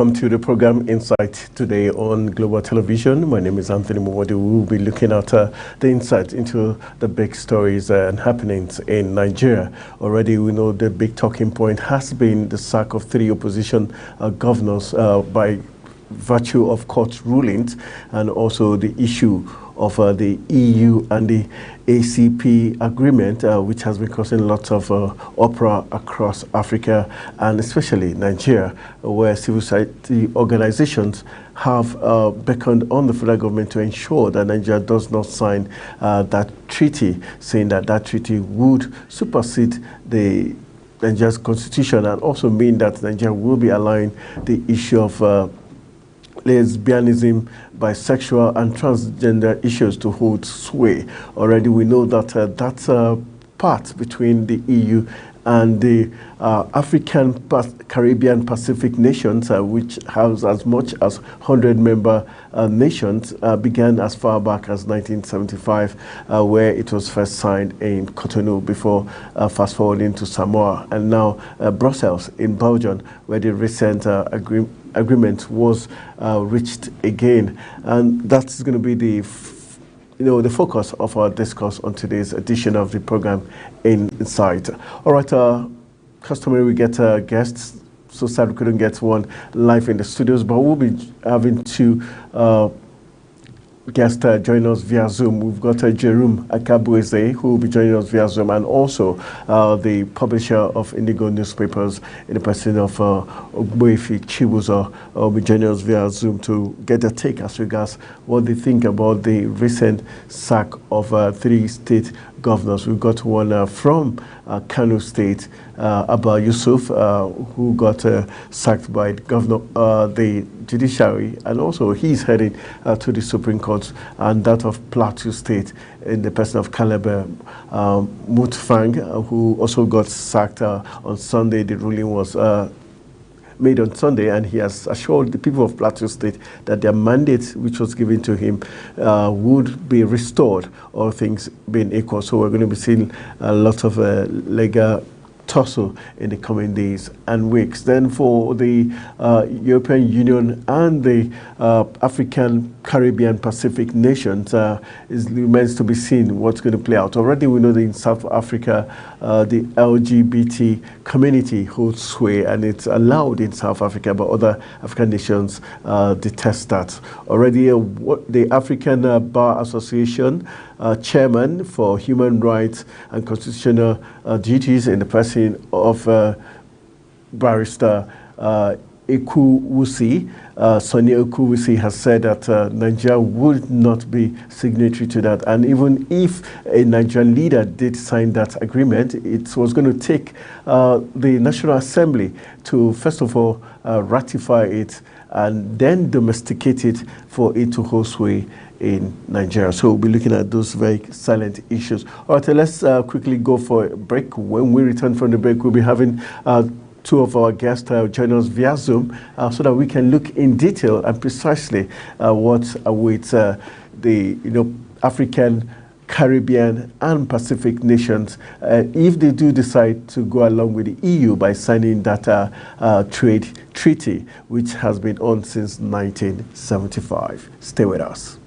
welcome to the program Insight today on Global Television. My name is Anthony Mwode. We will be looking at the insight into the big stories and happenings in Nigeria. Already we know the big talking point has been the sack of 3 opposition governors by virtue of court rulings, and also the issue of the EU and the ACP agreement, which has been causing lots of uproar across Africa and especially Nigeria, where civil society organizations have beckoned on the federal government to ensure that Nigeria does not sign that treaty, saying that that treaty would supersede the Nigeria's constitution and also mean that Nigeria will be allowing the issue of lesbianism, bisexual and transgender issues to hold sway. Already we know that that part between the EU and the African, Caribbean, Pacific nations, which has as much as 100 member nations, began as far back as 1975, where it was first signed in Cotonou before fast forwarding to Samoa, and now Brussels in Belgium, where the recent agreement was reached again. And that's going to be the the focus of our discourse on today's edition of the program Insight. All right, customary we get guests. So sad we couldn't get one live in the studios, but we'll be having 2 guests join us via Zoom. We've got Jerome Akabueze, who will be joining us via Zoom, and also the publisher of Indigo newspapers in the person of Ogbuefi Chibuzo will be joining us via Zoom to get their take as regards what they think about the recent sack of 3 state governors. We've got one from Kano State, Abba Yusuf, who got sacked by the judiciary, and also he's heading to the Supreme Court, and that of Plateau State in the person of Caleb Mutfang, who also got sacked on Sunday. The ruling was made on Sunday, and he has assured the people of Plateau State that their mandate, which was given to him, would be restored, all things being equal. So we're going to be seeing a lot of legal tussle in the coming days and weeks. Then for the European Union and the African, Caribbean, Pacific nations, it remains to be seen what's going to play out. Already we know that in South Africa, the LGBT community holds sway, and it's allowed in South Africa, but other African nations detest that. Already the African Bar Association chairman for human rights and constitutional duties in the person of barrister Ekuwusi, Sonia Ekuwusi, has said that Nigeria would not be signatory to that. And even if a Nigerian leader did sign that agreement, it was going to take the National Assembly to, first of all, ratify it and then domesticate it for it to hold sway in Nigeria. So we'll be looking at those very silent issues. All right, let's quickly go for a break. When we return from the break, we'll be having 2 of our guests join us via Zoom so that we can look in detail and precisely what awaits the African, Caribbean and Pacific nations if they do decide to go along with the EU by signing that trade treaty, which has been on since 1975. Stay with us.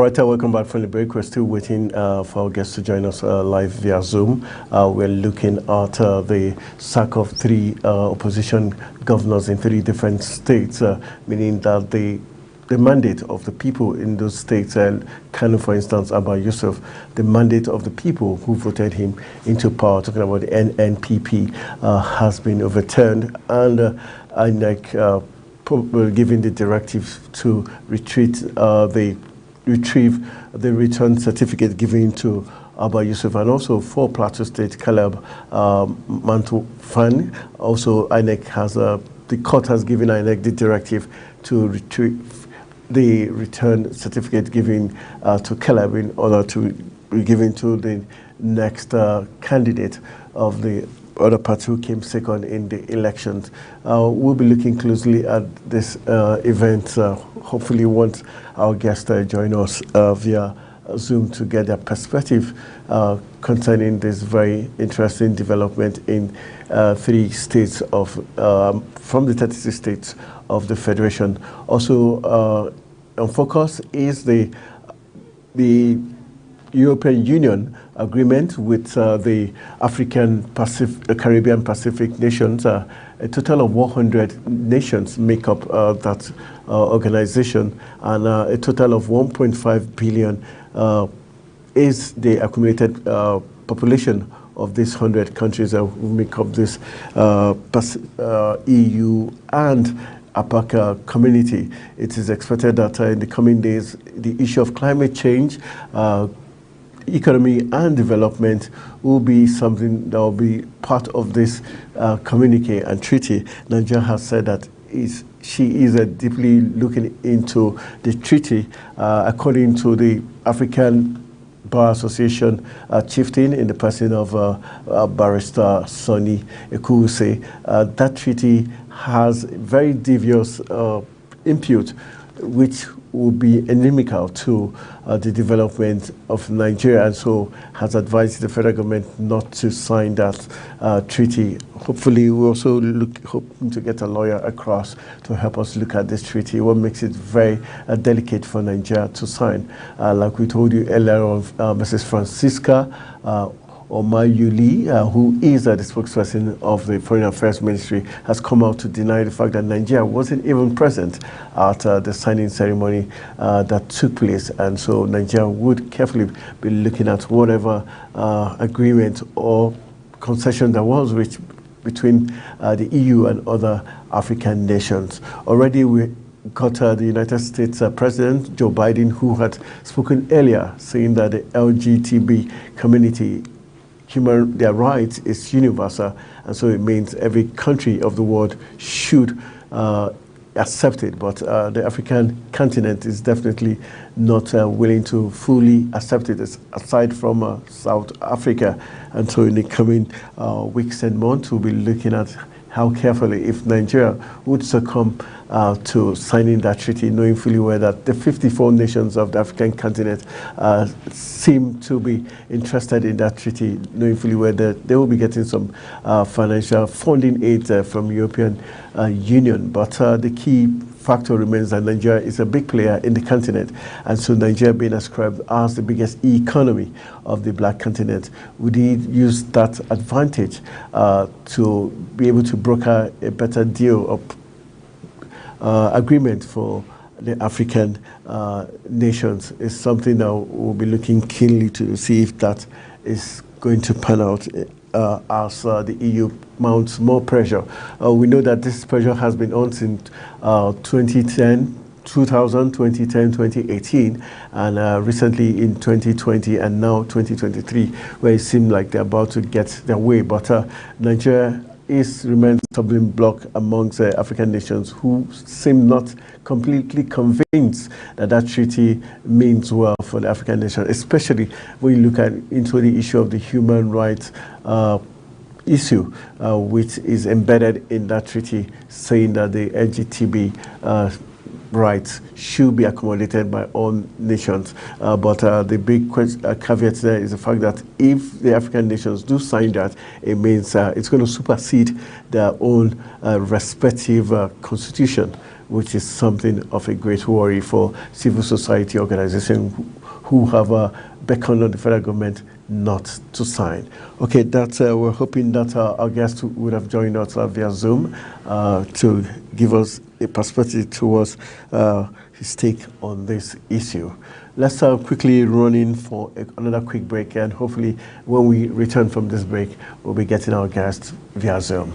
All right, welcome back from the break. We're still waiting for our guests to join us live via Zoom. We're looking at the sack of three opposition governors in three different states, meaning that the mandate of the people in those states, Kano, for instance, Abba Yusuf, the mandate of the people who voted him into power, talking about the NNPP, has been overturned, and INEC giving the directive to retrieve the return certificate given to Abba Yusuf, and also for Plateau State, Caleb Mantufan. Also, INEC has the court has given INEC the directive to retrieve the return certificate given to Caleb in order to be given to the next candidate of the other party who came second in the elections. We'll be looking closely at this event. Hopefully, once our guests join us via Zoom to get their perspective concerning this very interesting development in three states of from the 36 states of the Federation. Also, on focus is the European Union agreement with the Caribbean Pacific nations. A total of 100 nations make up that organization, and a total of 1.5 billion is the accumulated population of these 100 countries that make up this EU and APAC community. It is expected that in the coming days, the issue of climate change, economy and development will be something that will be part of this communique and treaty. Nigeria has said that she is deeply looking into the treaty. According to the African Bar Association chieftain in the person of Barrister Sonny Ekuwuse, that treaty has very devious input, which will be inimical to the development of Nigeria, and so has advised the federal government not to sign that treaty. Hopefully, we also hoping to get a lawyer across to help us look at this treaty, what makes it very delicate for Nigeria to sign. Like we told you earlier on, Mrs. Francisca Omayuli, who is the spokesperson of the Foreign Affairs Ministry, has come out to deny the fact that Nigeria wasn't even present at the signing ceremony that took place. And so Nigeria would carefully be looking at whatever agreement or concession that was reached between the EU and other African nations. Already we got the United States President Joe Biden, who had spoken earlier, saying that the LGBT community, their rights is universal, and so it means every country of the world should accept it. But the African continent is definitely not willing to fully accept it, aside from South Africa. And so in the coming weeks and months, we'll be looking at how carefully, if Nigeria would succumb to signing that treaty, knowing fully well that the 54 nations of the African continent seem to be interested in that treaty, knowing fully well that they will be getting some financial funding aid from European Union. But the key factor remains that Nigeria is a big player in the continent, and so Nigeria being ascribed as the biggest economy of the black continent, would use that advantage to be able to broker a better deal of agreement for the African nations. Is something that we'll be looking keenly to see if that is going to pan out as the EU mounts more pressure. We know that this pressure has been on since 2010, 2018, and recently in 2020 and now 2023, where it seemed like they're about to get their way. But Nigeria remains a stumbling block amongst African nations who seem not completely convinced that that treaty means well for the African nation, especially when you look into the issue of the human rights issue, which is embedded in that treaty, saying that the LGBT rights should be accommodated by all nations. But the big caveat there is the fact that if the African nations do sign that, it means it's going to supersede their own respective constitution, which is something of a great worry for civil society organizations who have beckoned on the federal government not to sign. Okay, we're hoping that our guest would have joined us via Zoom to give us a perspective towards his take on this issue. Let's quickly run in for another quick break, and hopefully when we return from this break, we'll be getting our guest via Zoom.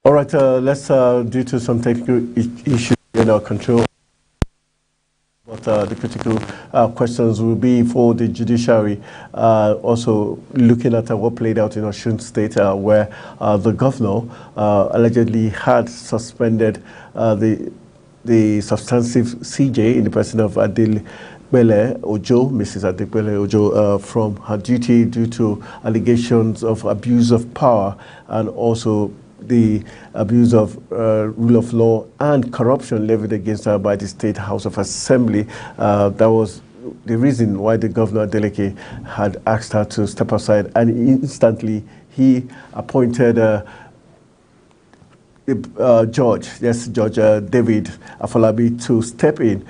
All right, let's, due to some technical issues in our control, but the critical questions will be for the judiciary, also looking at what played out in Osun State, where the governor allegedly had suspended the substantive CJ in the person of Adebele Ojo, Mrs. Adebele Ojo, from her duty due to allegations of abuse of power and also the abuse of rule of law and corruption levied against her by the State House of Assembly. That was the reason why the governor Adeleke had asked her to step aside, and instantly he appointed Judge David Afolabi to step in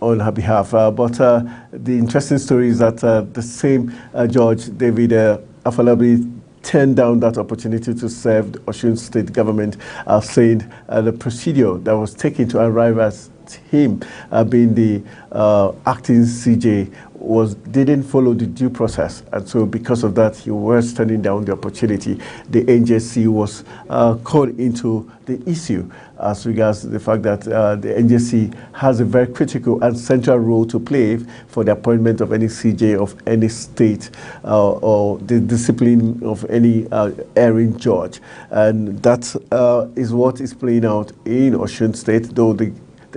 on her behalf. But the interesting story is that the same Judge David Afolabi turned down that opportunity to serve the Osun State government, saying the procedure that was taken to arrive at him being the acting CJ didn't follow the due process, and so because of that he was turning down the opportunity. The NJC was called into the issue as regards the fact that the NJC has a very critical and central role to play for the appointment of any CJ of any state or the discipline of any erring judge, and that is what is playing out in Osun State, though the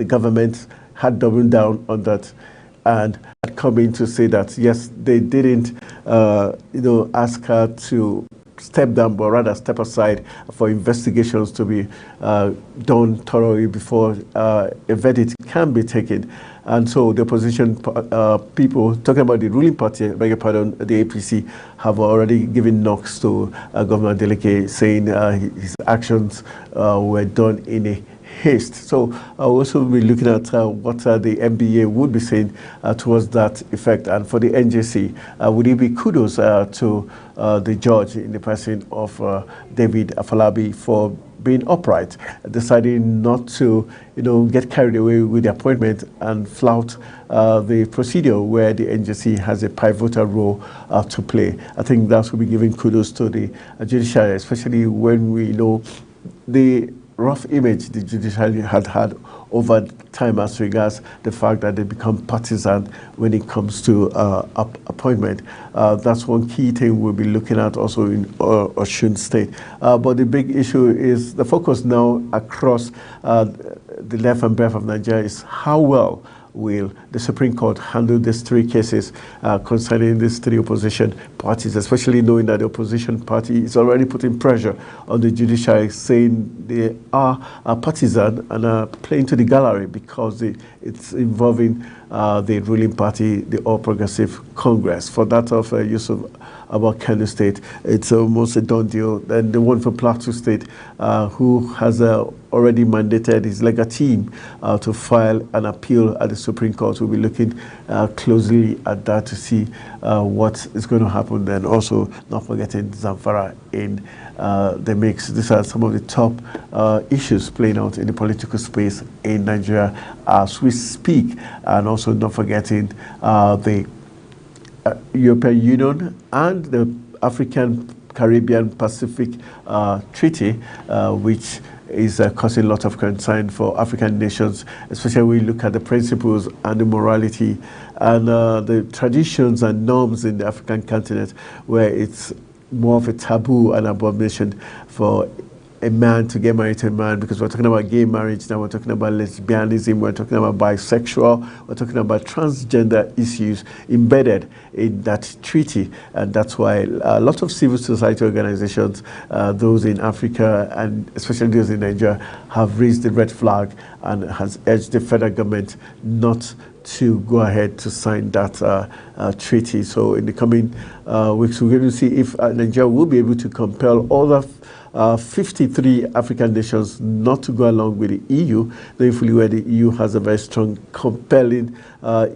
government had doubled down on that and had come in to say that yes, they didn't ask her to step down, but rather step aside for investigations to be done thoroughly before a verdict can be taken. And so the opposition people, talking about the ruling party, I beg your pardon, the APC, have already given knocks to Governor Deleke, saying his actions were done in a haste. So I'll also be looking at what the NBA would be saying towards that effect. And for the NJC, would it be kudos to the judge in the person of David Afolabi for being upright, deciding not to get carried away with the appointment and flout the procedure where the NJC has a pivotal role to play. I think that will be giving kudos to the judiciary, especially when we know the rough image the judiciary had over time as regards the fact that they become partisan when it comes to appointment. That's one key thing we'll be looking at also in Osun State. But the big issue is the focus now across the length and breadth of Nigeria is how well will the Supreme Court handle these three cases concerning these three opposition parties, especially knowing that the opposition party is already putting pressure on the judiciary, saying they are partisan and are playing to the gallery because it's involving the ruling party, the All Progressive Congress. For that of Yusuf about Kano State, it's almost a done deal. Then the one for Plateau State, who has already mandated his legal team to file an appeal at the Supreme Court. We'll be looking closely at that to see what is going to happen. Then also not forgetting Zamfara in the mix. These are some of the top issues playing out in the political space in Nigeria as we speak, and also not forgetting the European Union and the African Caribbean Pacific Treaty, which is causing a lot of concern for African nations, especially when we look at the principles and the morality and the traditions and norms in the African continent, where it's more of a taboo and abomination for a man to get married to a man, because we're talking about gay marriage now, we're talking about lesbianism, we're talking about bisexual, we're talking about transgender issues embedded in that treaty. And that's why a lot of civil society organizations, those in Africa and especially those in Nigeria, have raised the red flag and has urged the federal government not to go ahead to sign that treaty. So in the coming weeks, we're going to see if Nigeria will be able to compel other 53 African nations not to go along with the EU, knowing fully where the EU has a very strong, compelling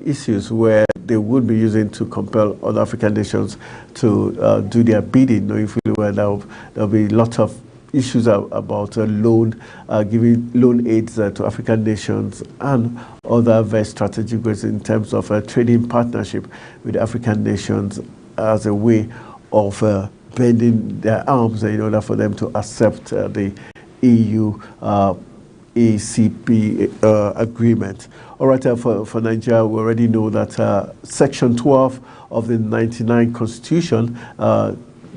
issues where they would be using to compel other African nations to do their bidding, knowing fully where there'll be a lot of issues about giving loan aids to African nations and other very strategic ways in terms of a trading partnership with African nations as a way of bending their arms in order for them to accept the EU-ACP agreement. All right, for Nigeria, we already know that Section 12 of the 99 Constitution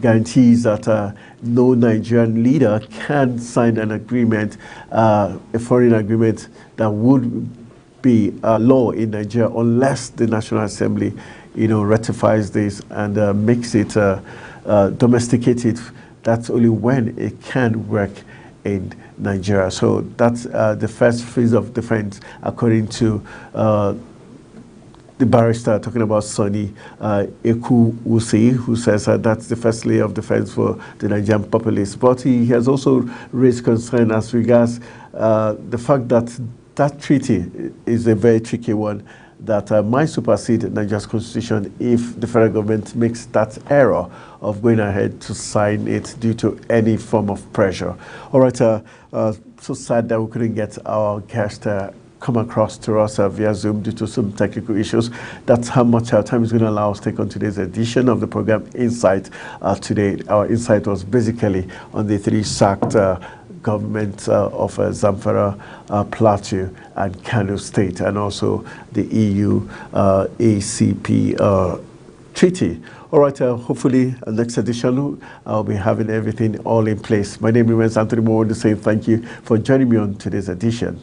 guarantees that no Nigerian leader can sign an agreement, a foreign agreement that would be law in Nigeria unless the National Assembly, ratifies this and makes it domesticated. That's only when it can work in Nigeria. So that's the first phase of defense, according to the barrister talking about Sonny Ekuwusi, who says that's the first layer of defense for the Nigerian populace. But he has also raised concern as regards the fact that that treaty is a very tricky one, that might supersede Nigeria's constitution if the federal government makes that error of going ahead to sign it due to any form of pressure. All right, so sad that we couldn't get our guest come across to us via Zoom due to some technical issues. That's how much our time is going to allow us to take on today's edition of the program Insight. Today, our insight was basically on the three sacked government of Zamfara, Plateau, and Kano State, and also the EU-ACP treaty. All right, hopefully next edition I'll be having everything all in place. My name is Anthony Moore, saying thank you for joining me on today's edition.